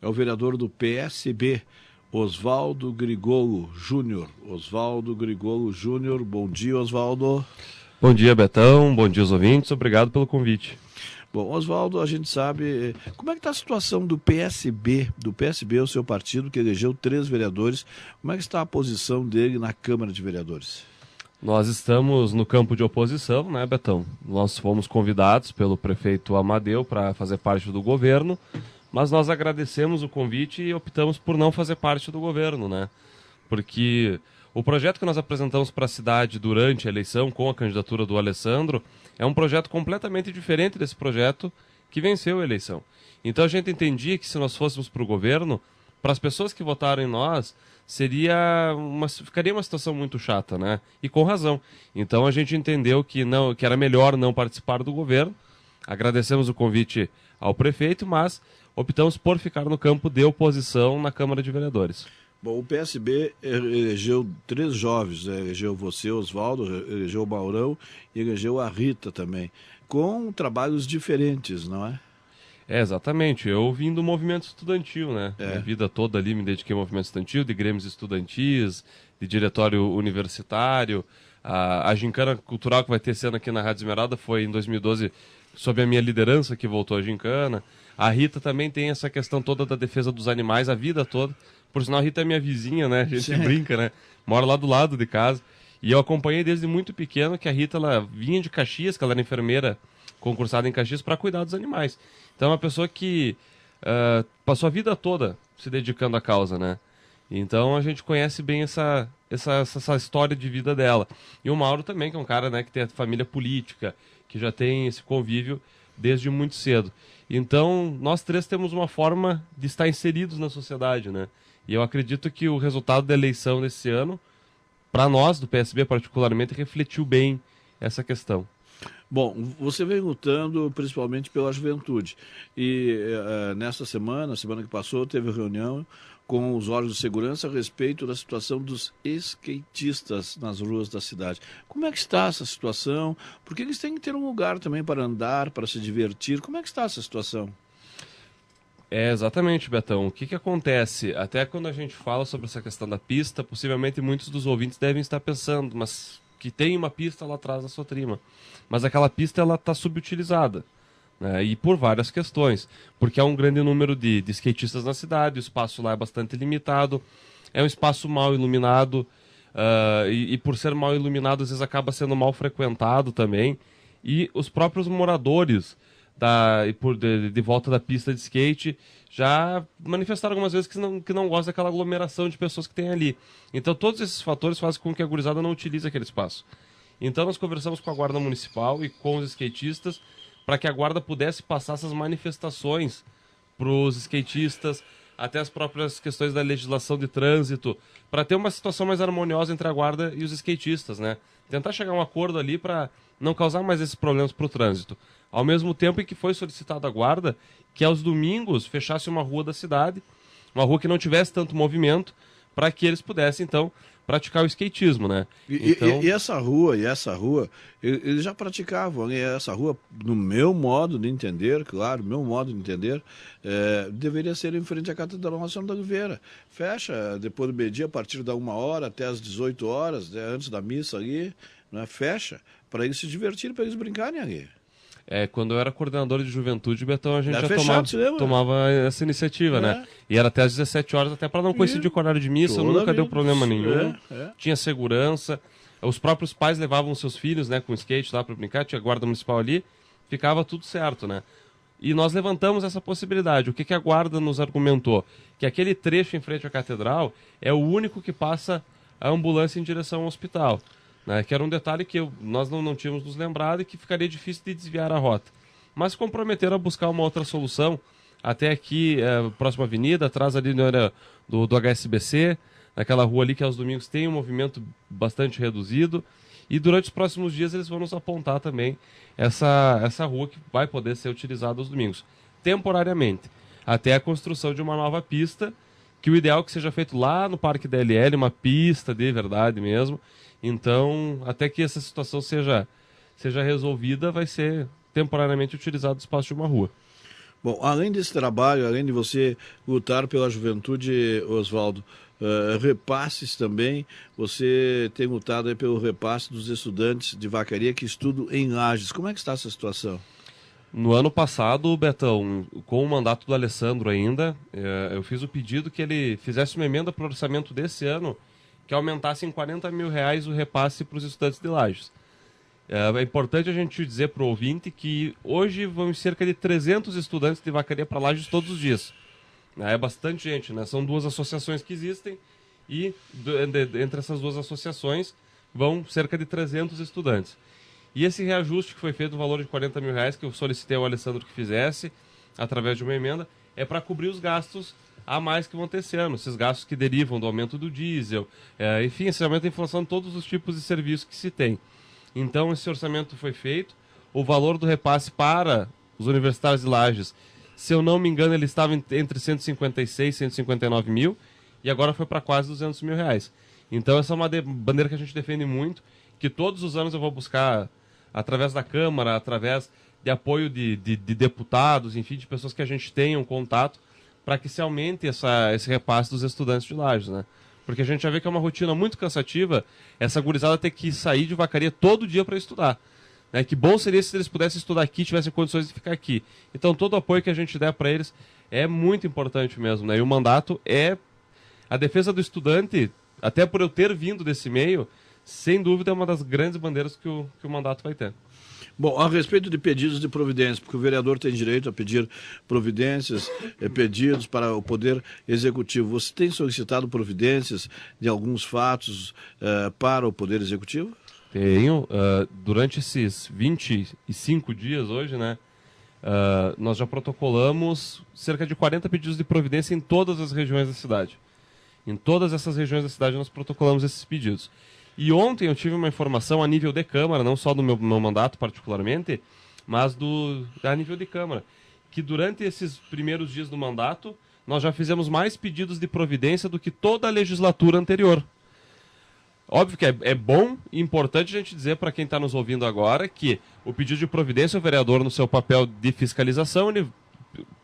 é o vereador do PSB, Oswaldo Grigolo Júnior. Oswaldo Grigolo Júnior, bom dia, Oswaldo. Bom dia, Betão, bom dia aos ouvintes, obrigado pelo convite. Bom, Oswaldo, a gente sabe, como é que está a situação do PSB, o seu partido, que elegeu 3 vereadores, como é que está a posição dele na Câmara de Vereadores? Nós estamos no campo de oposição, né, Betão? Nós fomos convidados pelo prefeito Amadeu para fazer parte do governo, mas nós agradecemos o convite e optamos por não fazer parte do governo, né? Porque o projeto que nós apresentamos para a cidade durante a eleição, com a candidatura do Alessandro, é um projeto completamente diferente desse projeto que venceu a eleição. Então a gente entendia que se nós fôssemos para o governo, para as pessoas que votaram em nós, ficaria uma situação muito chata, né? E com razão. Então a gente entendeu que era melhor não participar do governo. Agradecemos o convite ao prefeito, mas optamos por ficar no campo de oposição na Câmara de Vereadores. Bom, o PSB elegeu 3 jovens, né? Elegeu você, Oswaldo, elegeu o Maurão e elegeu a Rita também, com trabalhos diferentes, não é? Exatamente. Eu vim do movimento estudantil, né? Minha vida toda ali me dediquei ao movimento estudantil, de grêmios estudantis, de diretório universitário. A gincana cultural que vai ter cena aqui na Rádio Esmeralda foi em 2012, sob a minha liderança, que voltou a gincana. A Rita também tem essa questão toda da defesa dos animais a vida toda. Por sinal, a Rita é minha vizinha, né? A gente brinca, né? Mora lá do lado de casa. E eu acompanhei desde muito pequeno que a Rita ela vinha de Caxias, que ela era enfermeira concursada em Caxias, para cuidar dos animais. Então é uma pessoa que passou a vida toda se dedicando à causa, né? Então a gente conhece bem essa história de vida dela. E o Mauro também, que é um cara, né, que tem a família política, que já tem esse convívio desde muito cedo. Então nós 3 temos uma forma de estar inseridos na sociedade, né? E eu acredito que o resultado da eleição desse ano, para nós, do PSB particularmente, refletiu bem essa questão. Bom, você vem lutando principalmente pela juventude e nessa semana que passou, teve reunião com os órgãos de segurança a respeito da situação dos skatistas nas ruas da cidade. Como é que está essa situação? Porque eles têm que ter um lugar também para andar, para se divertir. Como é que está essa situação? Exatamente, Betão. O que acontece? Até quando a gente fala sobre essa questão da pista, possivelmente muitos dos ouvintes devem estar pensando, mas que tem uma pista lá atrás da sua trima. Mas aquela pista ela está subutilizada, né? E por várias questões. Porque há um grande número de skatistas na cidade, o espaço lá é bastante limitado, é um espaço mal iluminado, e por ser mal iluminado, às vezes acaba sendo mal frequentado também. E os próprios moradores de volta da pista de skate já manifestaram algumas vezes que não gostam daquela aglomeração de pessoas que tem ali. Então todos esses fatores fazem com que a gurizada não utilize aquele espaço. Então nós conversamos com a Guarda Municipal e com os skatistas para que a Guarda pudesse passar essas manifestações para os skatistas, até as próprias questões da legislação de trânsito, para ter uma situação mais harmoniosa entre a Guarda e os skatistas, né? Tentar chegar a um acordo ali para não causar mais esses problemas para o trânsito. Ao mesmo tempo em que foi solicitada a Guarda que aos domingos fechasse uma rua da cidade, uma rua que não tivesse tanto movimento, para que eles pudessem, então, praticar o skatismo, né? E essa rua, eles já praticavam, e essa rua, no meu modo de entender, claro, deveria ser em frente à Catedral Nossa Senhora da Oliveira. Fecha depois do meio-dia, a partir da 1h até as 18 horas, né, antes da missa ali, né, fecha, para eles se divertirem, para eles brincarem ali. Quando eu era coordenador de juventude, Betão, a gente Era já fechado, tomava essa iniciativa, né? E era até às 17 horas, até para não coincidir com o horário de missa, nunca deu problema nenhum. Tinha segurança. Os próprios pais levavam seus filhos, né, com skate lá para brincar, tinha guarda municipal ali, ficava tudo certo, né? E nós levantamos essa possibilidade. O que a guarda nos argumentou? Que aquele trecho em frente à catedral é o único que passa a ambulância em direção ao hospital. Né, que era um detalhe que nós não tínhamos nos lembrado e que ficaria difícil de desviar a rota. Mas se comprometeram a buscar uma outra solução, até aqui, próxima avenida, atrás ali do HSBC, naquela rua ali que aos domingos tem um movimento bastante reduzido, e durante os próximos dias eles vão nos apontar também essa rua que vai poder ser utilizada aos domingos, temporariamente, até a construção de uma nova pista, que o ideal é que seja feito lá no Parque DLL, uma pista de verdade mesmo. Então, até que essa situação seja resolvida, vai ser temporariamente utilizado o espaço de uma rua. Bom, além desse trabalho, além de você lutar pela juventude, Oswaldo, repasses também, você tem lutado aí pelo repasse dos estudantes de Vacaria que estudam em Lages. Como é que está essa situação? No ano passado, Betão, com o mandato do Alessandro ainda, eu fiz o pedido que ele fizesse uma emenda para o orçamento desse ano que aumentasse em R$40 mil o repasse para os estudantes de Lages. É importante a gente dizer para o ouvinte que hoje vamos cerca de 300 estudantes de Vacaria para Lages todos os dias. É bastante gente, né? São duas associações que existem e entre essas duas associações vão cerca de 300 estudantes. E esse reajuste que foi feito no valor de R$40 mil, que eu solicitei ao Alessandro que fizesse, através de uma emenda, é para cobrir os gastos a mais que vão ter esse ano, esses gastos que derivam do aumento do diesel, enfim, esse aumento da inflação de todos os tipos de serviços que se tem. Então, esse orçamento foi feito, o valor do repasse para os universitários de Lages, se eu não me engano, ele estava entre 156 e 159 mil, e agora foi para quase R$200 mil. Então, essa é uma bandeira que a gente defende muito, que todos os anos eu vou buscar, através da Câmara, através de apoio de deputados, enfim, de pessoas que a gente tenha um contato, para que se aumente esse repasse dos estudantes de Lages, né? Porque a gente já vê que é uma rotina muito cansativa, essa gurizada ter que sair de Vacaria todo dia para estudar. Né? Que bom seria se eles pudessem estudar aqui, tivessem condições de ficar aqui. Então todo o apoio que a gente der para eles é muito importante mesmo, né? E o mandato é a defesa do estudante, até por eu ter vindo desse meio, sem dúvida é uma das grandes bandeiras que o mandato vai ter. Bom, a respeito de pedidos de providência, porque o vereador tem direito a pedir providências, pedidos para o Poder Executivo. Você tem solicitado providências de alguns fatos para o Poder Executivo? Tenho. Durante esses 25 dias hoje, né, nós já protocolamos cerca de 40 pedidos de providência em todas as regiões da cidade. Em todas essas regiões da cidade nós protocolamos esses pedidos. E ontem eu tive uma informação a nível de Câmara, não só do meu mandato particularmente, mas a nível de Câmara, que durante esses primeiros dias do mandato, nós já fizemos mais pedidos de providência do que toda a legislatura anterior. Óbvio que é bom e importante a gente dizer para quem está nos ouvindo agora que o pedido de providência, o vereador no seu papel de fiscalização, ele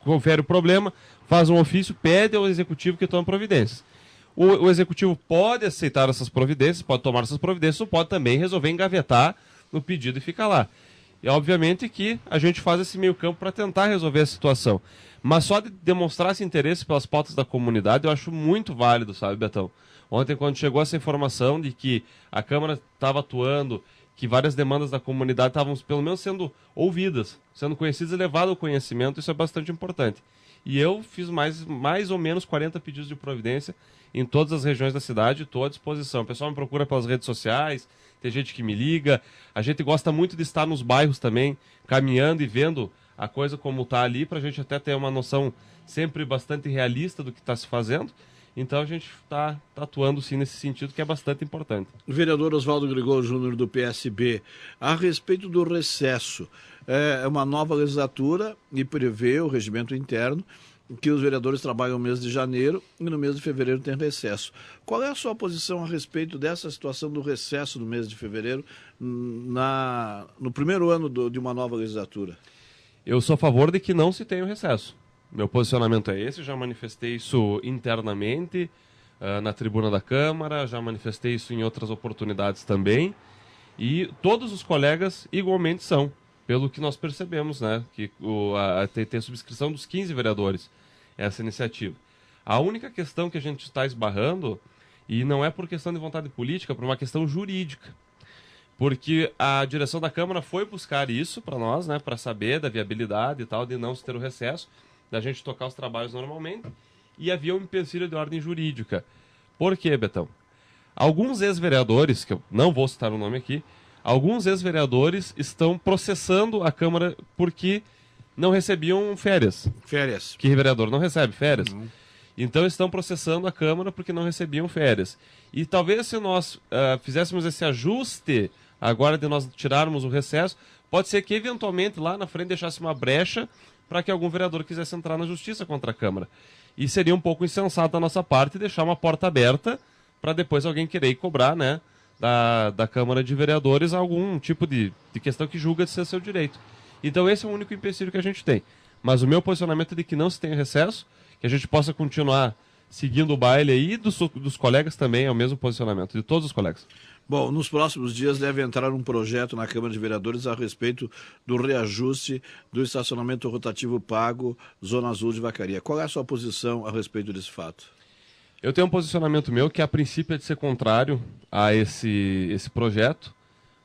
confere o problema, faz um ofício, pede ao executivo que tome providências. O executivo pode aceitar essas providências, pode tomar essas providências, ou pode também resolver engavetar no pedido e ficar lá. E obviamente que a gente faz esse meio campo para tentar resolver a situação. Mas só de demonstrar esse interesse pelas pautas da comunidade eu acho muito válido, sabe, Betão? Ontem, quando chegou essa informação de que a Câmara estava atuando, que várias demandas da comunidade estavam pelo menos sendo ouvidas, sendo conhecidas e levado ao conhecimento, isso é bastante importante. E eu fiz mais ou menos 40 pedidos de providência em todas as regiões da cidade, estou à disposição. O pessoal me procura pelas redes sociais, tem gente que me liga. A gente gosta muito de estar nos bairros também, caminhando e vendo a coisa como está ali, para a gente até ter uma noção sempre bastante realista do que está se fazendo. Então a gente está atuando sim nesse sentido, que é bastante importante. Vereador Oswaldo Gregório Júnior, do PSB, a respeito do recesso, é uma nova legislatura e prevê o regimento interno que os vereadores trabalham no mês de janeiro e no mês de fevereiro tem recesso. Qual é a sua posição a respeito dessa situação do recesso no mês de fevereiro, no primeiro ano de uma nova legislatura? Eu sou a favor de que não se tenha o recesso. Meu posicionamento é esse, já manifestei isso internamente na tribuna da Câmara, já manifestei isso em outras oportunidades também, e todos os colegas igualmente são, pelo que nós percebemos, né, que tem a subscrição dos 15 vereadores, essa iniciativa. A única questão que a gente está esbarrando, e não é por questão de vontade política, é por uma questão jurídica, porque a direção da Câmara foi buscar isso para nós, né, para saber da viabilidade e tal, de não se ter o recesso, da gente tocar os trabalhos normalmente, e havia um empecilho de ordem jurídica. Por quê, Betão? Alguns ex-vereadores, que eu não vou citar o nome aqui, alguns ex-vereadores estão processando a Câmara porque não recebiam férias. Férias. Que vereador não recebe férias. Uhum. Então estão processando a Câmara porque não recebiam férias. E talvez se nós fizéssemos esse ajuste, agora de nós tirarmos o recesso, pode ser que eventualmente lá na frente deixasse uma brecha para que algum vereador quisesse entrar na justiça contra a Câmara. E seria um pouco insensato da nossa parte deixar uma porta aberta para depois alguém querer ir cobrar, né, da Câmara de Vereadores algum tipo de questão que julga de ser seu direito. Então esse é o único empecilho que a gente tem. Mas o meu posicionamento é de que não se tenha recesso, que a gente possa continuar seguindo o baile aí, dos colegas também é o mesmo posicionamento, de todos os colegas. Bom, nos próximos dias deve entrar um projeto na Câmara de Vereadores a respeito do reajuste do estacionamento rotativo pago Zona Azul de Vacaria. Qual é a sua posição a respeito desse fato? Eu tenho um posicionamento meu que a princípio é de ser contrário a esse projeto,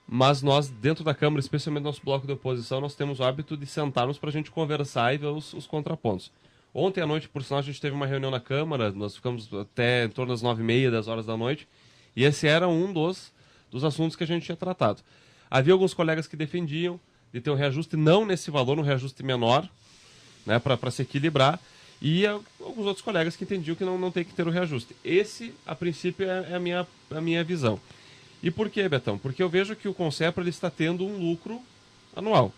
mas nós, dentro da Câmara, especialmente nosso bloco de oposição, nós temos o hábito de sentarmos para a gente conversar e ver os contrapontos. Ontem à noite, por sinal, a gente teve uma reunião na Câmara, nós ficamos até em torno das 9h30, 10 horas da noite, e esse era um dos assuntos que a gente tinha tratado. Havia alguns colegas que defendiam de ter um reajuste, não nesse valor, um reajuste menor, né, para se equilibrar, e alguns outros colegas que entendiam que não tem que ter o reajuste. Esse, a princípio, é a minha visão. E por quê, Betão? Porque eu vejo que o Concepro ele está tendo um lucro anual.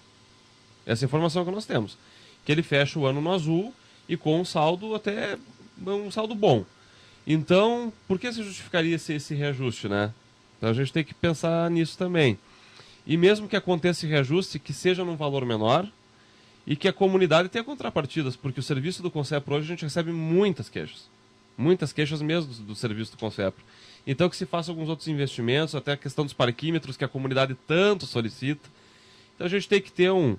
Essa é a informação que nós temos. Que ele fecha o ano no azul e com um saldo até um saldo bom. Então, por que se justificaria esse reajuste, né? Então a gente tem que pensar nisso também. E mesmo que aconteça esse reajuste, que seja num valor menor e que a comunidade tenha contrapartidas, porque o serviço do Concepro hoje a gente recebe muitas queixas mesmo do serviço do Concepro. Então que se faça alguns outros investimentos, até a questão dos parquímetros que a comunidade tanto solicita. Então a gente tem que ter um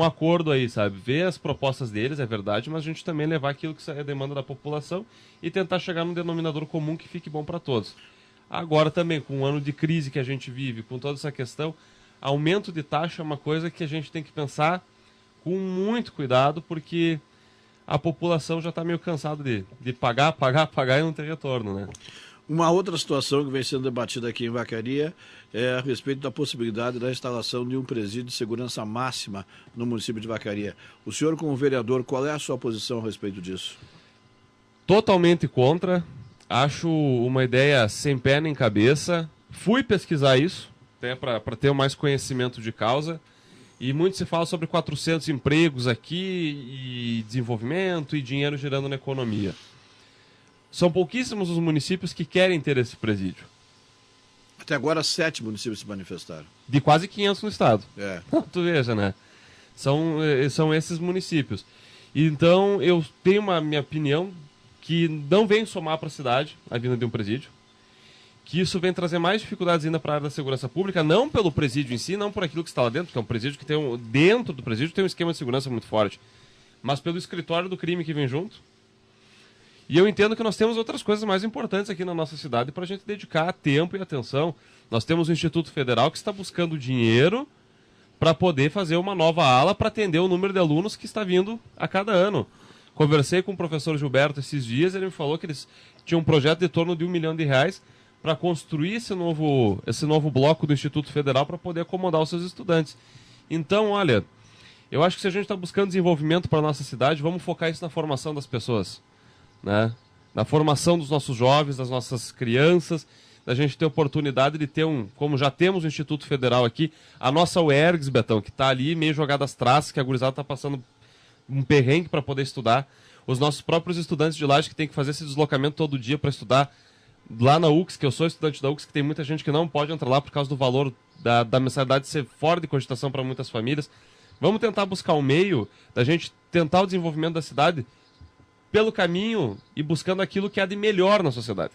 acordo aí, sabe? Ver as propostas deles, é verdade, mas a gente também levar aquilo que é a demanda da população e tentar chegar num denominador comum que fique bom para todos. Agora também, com o ano de crise que a gente vive, com toda essa questão, aumento de taxa é uma coisa que a gente tem que pensar com muito cuidado, porque a população já está meio cansada de pagar e não ter retorno, né? Uma outra situação que vem sendo debatida aqui em Vacaria é a respeito da possibilidade da instalação de um presídio de segurança máxima no município de Vacaria. O senhor, como vereador, qual é a sua posição a respeito disso? Totalmente contra. Acho uma ideia sem pé nem cabeça. Fui pesquisar isso, até para ter mais conhecimento de causa. E muito se fala sobre 400 empregos aqui, e desenvolvimento e dinheiro girando na economia. São pouquíssimos os municípios que querem ter esse presídio. Até agora, 7 municípios se manifestaram. De quase 500 no estado. É. Tu veja, né? São esses municípios. Então, eu tenho minha opinião que não vem somar para a cidade a vinda de um presídio. Que isso vem trazer mais dificuldades ainda para a área da segurança pública, não pelo presídio em si, não por aquilo que está lá dentro, que é um presídio que tem dentro do presídio tem um esquema de segurança muito forte, mas pelo escritório do crime que vem junto. E eu entendo que nós temos outras coisas mais importantes aqui na nossa cidade para a gente dedicar tempo e atenção. Nós temos o Instituto Federal que está buscando dinheiro para poder fazer uma nova ala para atender o número de alunos que está vindo a cada ano. Conversei com o professor Gilberto esses dias, ele me falou que eles tinham um projeto de torno de R$1 milhão para construir esse novo bloco do Instituto Federal para poder acomodar os seus estudantes. Então, olha, eu acho que se a gente está buscando desenvolvimento para a nossa cidade, vamos focar isso na formação das pessoas, né? Na formação dos nossos jovens, das nossas crianças, da gente ter oportunidade de ter como já temos o Instituto Federal aqui, a nossa UERGS, Betão, que está ali meio jogada às traças, que a gurizada está passando um perrengue para poder estudar. Os nossos próprios estudantes de Lages que tem que fazer esse deslocamento todo dia para estudar. Lá na UX, que eu sou estudante da UX, que tem muita gente que não pode entrar lá por causa do valor da mensalidade ser fora de cogitação para muitas famílias. Vamos tentar buscar um meio da gente tentar o desenvolvimento da cidade pelo caminho e buscando aquilo que há de melhor na sociedade.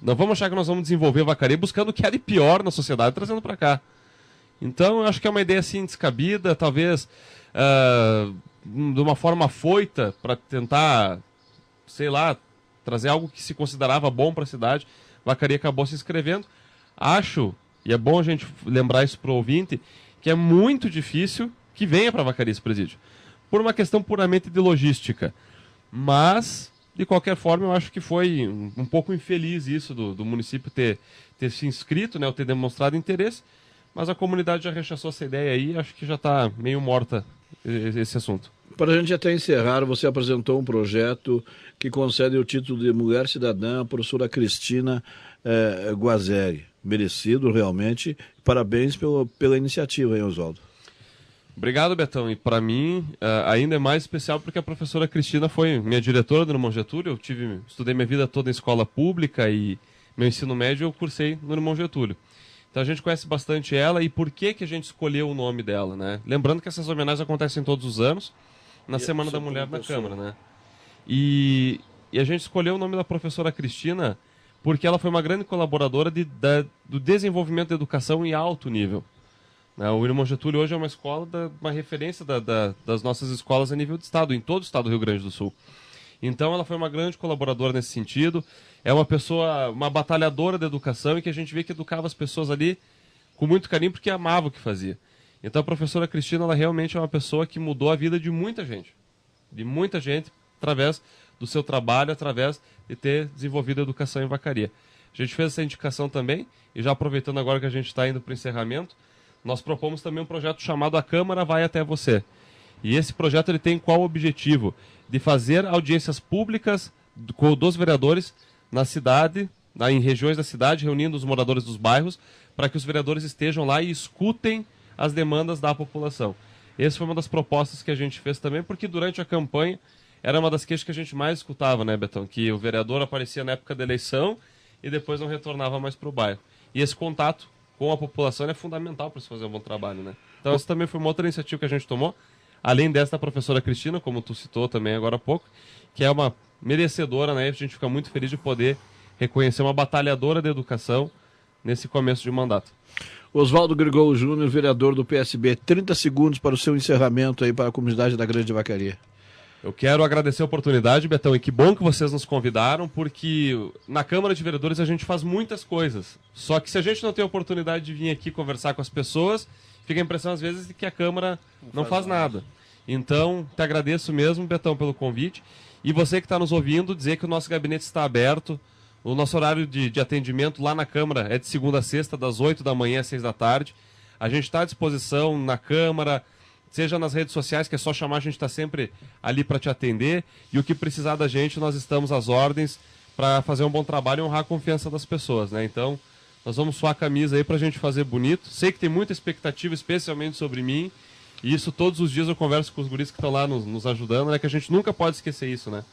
Não vamos achar que nós vamos desenvolver Vacaria buscando o que há de pior na sociedade, trazendo para cá. Então, eu acho que é uma ideia assim descabida, talvez de uma forma afoita para tentar, sei lá, trazer algo que se considerava bom para a cidade. Vacaria acabou se inscrevendo. Acho, e é bom a gente lembrar isso para o ouvinte, que é muito difícil que venha para Vacaria esse presídio, por uma questão puramente de logística. Mas, de qualquer forma, eu acho que foi um pouco infeliz isso do município ter se inscrito, né, ou ter demonstrado interesse, mas a comunidade já rechaçou essa ideia aí, acho que já está meio morta esse assunto. Para a gente até encerrar, você apresentou um projeto que concede o título de Mulher Cidadã à professora Cristina Guazeri. Merecido, realmente. Parabéns pela iniciativa, hein, Oswaldo? Obrigado, Betão. E para mim, ainda é mais especial porque a professora Cristina foi minha diretora no Irmão Getúlio. Eu estudei minha vida toda em escola pública e meu ensino médio eu cursei no Irmão Getúlio. Então a gente conhece bastante ela. E por que a gente escolheu o nome dela, né? Lembrando que essas homenagens acontecem todos os anos. na Semana da Mulher na Câmara, né? E a gente escolheu o nome da professora Cristina porque ela foi uma grande colaboradora do desenvolvimento da educação em alto nível. O Irmão Getúlio hoje é uma escola, uma referência das nossas escolas a nível de estado, em todo o estado do Rio Grande do Sul. Então ela foi uma grande colaboradora nesse sentido, é uma pessoa, uma batalhadora da educação e que a gente vê que educava as pessoas ali com muito carinho porque amava o que fazia. Então a professora Cristina, ela realmente é uma pessoa que mudou a vida de muita gente através do seu trabalho, através de ter desenvolvido a educação em Vacaria. A gente fez essa indicação também, e já aproveitando agora que a gente está indo para o encerramento, nós propomos também um projeto chamado A Câmara Vai Até Você. E esse projeto ele tem qual objetivo? De fazer audiências públicas dos vereadores na cidade, em regiões da cidade, reunindo os moradores dos bairros, para que os vereadores estejam lá e escutem as demandas da população. Essa foi uma das propostas que a gente fez também, porque durante a campanha era uma das queixas que a gente mais escutava, né, Betão? Que o vereador aparecia na época da eleição e depois não retornava mais para o bairro. E esse contato com a população é fundamental para se fazer um bom trabalho, né? Então essa também foi uma outra iniciativa que a gente tomou, além dessa da professora Cristina, como tu citou também agora há pouco, que é uma merecedora, né? A gente fica muito feliz de poder reconhecer uma batalhadora da educação nesse começo de mandato. Oswaldo Grigol Júnior, vereador do PSB, 30 segundos para o seu encerramento aí para a comunidade da Grande Vacaria. Eu quero agradecer a oportunidade, Betão, e que bom que vocês nos convidaram, porque na Câmara de Vereadores a gente faz muitas coisas. Só que se a gente não tem a oportunidade de vir aqui conversar com as pessoas, fica a impressão às vezes de que a Câmara não faz nada. Então, te agradeço mesmo, Betão, pelo convite. E você que está nos ouvindo, dizer que o nosso gabinete está aberto. O nosso horário de atendimento lá na Câmara é de segunda a sexta, das 8 da manhã às 6 da tarde. A gente está à disposição na Câmara, seja nas redes sociais, que é só chamar, a gente está sempre ali para te atender. E o que precisar da gente, nós estamos às ordens para fazer um bom trabalho e honrar a confiança das pessoas, né? Então, nós vamos suar a camisa aí para a gente fazer bonito. Sei que tem muita expectativa, especialmente sobre mim. E isso todos os dias eu converso com os guris que estão lá nos ajudando, né? Que a gente nunca pode esquecer isso, né?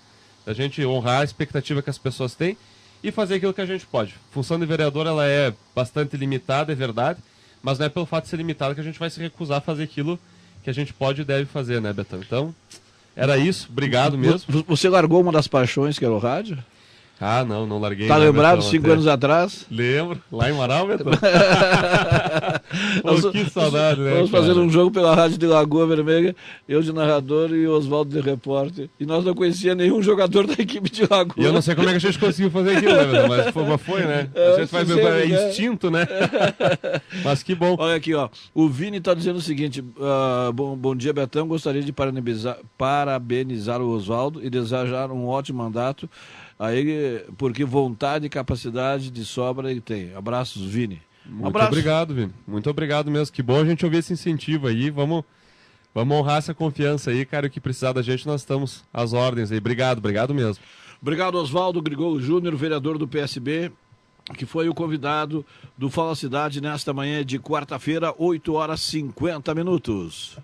A gente honrar a expectativa que as pessoas têm e fazer aquilo que a gente pode. A função de vereador, ela é bastante limitada, é verdade, mas não é pelo fato de ser limitada que a gente vai se recusar a fazer aquilo que a gente pode e deve fazer, né, Betão? Então, era isso. Obrigado mesmo. Você largou uma das paixões, que era o rádio? Ah, não larguei. Tá lembrado, 5 anos atrás? Lembro, lá em Marau, Betão. Pô, que saudade, né? Vamos fazer um jogo pela rádio de Lagoa Vermelha, eu de narrador e Oswaldo de repórter. E nós não conhecíamos nenhum jogador da equipe de Lagoa. E eu não sei como é que a gente conseguiu fazer aquilo, né, Betão? Mas foi, né? A gente vai ver, é instinto, né? Mas que bom. Olha aqui, ó. O Vini tá dizendo o seguinte: bom dia, Betão. Gostaria de parabenizar o Oswaldo e desejar um ótimo mandato. Aí, porque vontade e capacidade de sobra ele tem. Abraços, Vini. Muito obrigado, Vini. Muito obrigado mesmo. Que bom a gente ouvir esse incentivo aí. Vamos honrar essa confiança aí, cara. O que precisar da gente, nós estamos às ordens aí. Obrigado mesmo. Obrigado, Oswaldo Grigol Júnior, vereador do PSB, que foi o convidado do Fala Cidade nesta manhã de quarta-feira, 8h50.